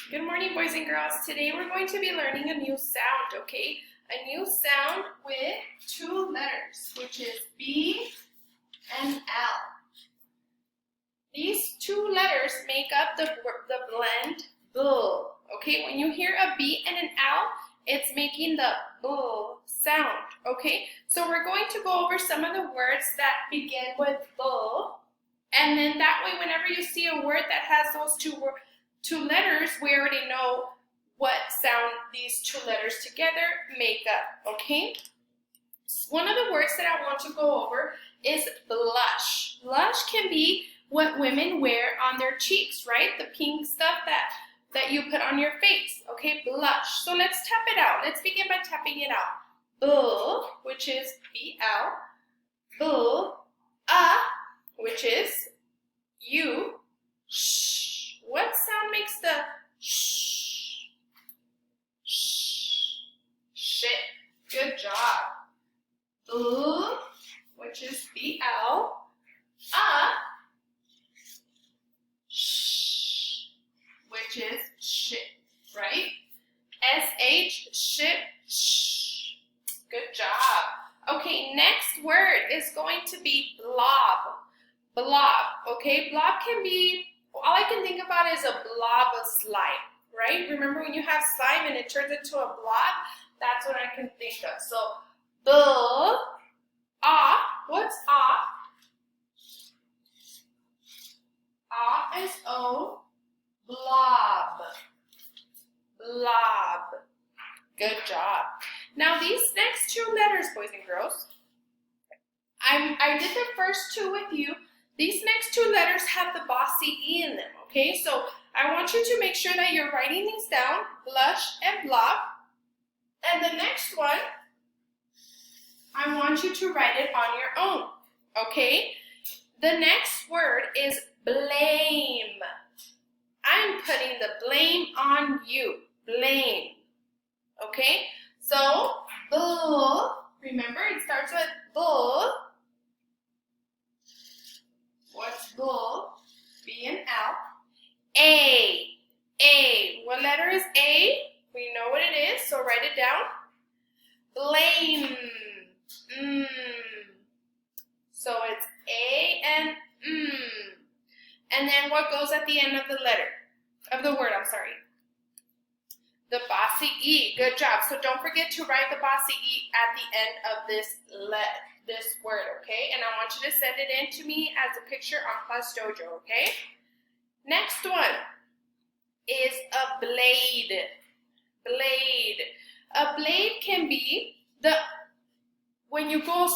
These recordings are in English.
Good morning, boys and girls. Today we're going to be learning a new sound, okay? A new sound with two letters, which is B and L. These two letters make up the blend bull, okay? When you hear a B and an L, it's making the bull sound, okay? So we're going to go over some of the words that begin with bull, and then that way whenever you see a word that has those two letters, we already know what sound these two letters together make up, okay? One of the words that I want to go over is blush. Blush can be what women wear on their cheeks, right? The pink stuff that you put on your face, okay? Blush. So let's tap it out. Let's begin by tapping it out. Bull, which is B-L. Bull. Which is U. Sh. What sound makes the sh? Sh. Shit. Good job. B, which is B-L. Sh, which is shit, right? S-H, shit, sh. Good job. Okay, next word is going to be blob. Blob, okay? Blob can be, all I can think about is a blob of slime, right? Remember when you have slime and it turns into a blob? That's what I can think of. So, what's ah? Ah is O, blob. Blob. Good job. Now these next two letters, boys and girls, I did the first two with you. These next two letters have the bossy E in them, okay? So I want you to make sure that you're writing these down, blush and blob. And the next one, I want you to write it on your own, okay? The next word is blame. I'm putting the blame on you, blame, okay? So, bull, remember it starts with bull. What's bull? B and L. A. What letter is A? We know what it is, so write it down. Blame. So it's A and And then what goes at the end of the letter? Of the word, I'm sorry. The bossy E. Good job. So don't forget to write the bossy E at the end of this word, okay? And I want you to send it in to me as a picture on Class Dojo, okay? Next one is a blade. Blade. A blade can be when you go,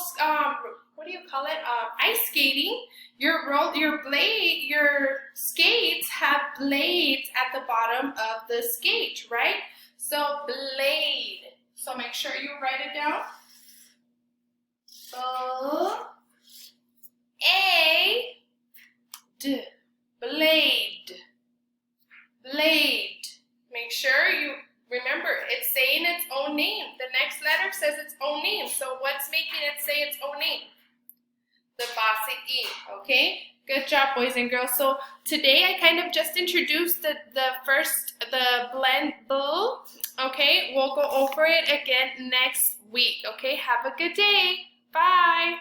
what do you call it? Ice skating. Your skates have blades at the bottom of the skate, right? So blade. So make sure you write it down. Blade. Blade. Make sure you remember it's saying its own name. The next letter says its own name. So what's making it say its own name? The bossy E, okay? Good job, boys and girls. So today I kind of just introduced the blend bull, okay? We'll go over it again next week, okay? Have a good day. Bye.